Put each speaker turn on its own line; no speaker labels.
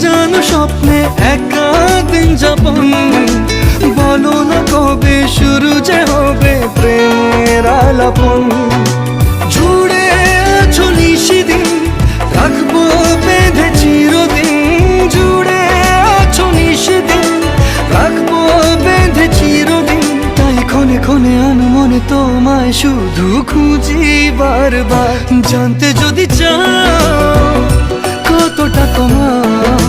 সাজানো স্বপ্নে একা দিন যাপন। বলো না কবে শুরু যে হবে প্রেমের আলাপন। জুড়ে আছো নিশিদিন, রাখবো বেঁধে চিরদিন। জুড়ে আছো নিশিদিন, রাখবো বেঁধে চিরদিন। তাই ক্ষণে ক্ষণে আনমনে তোমায় শুধু খুঁজি বারবার। জানতে যদি চাও কতটা তোমার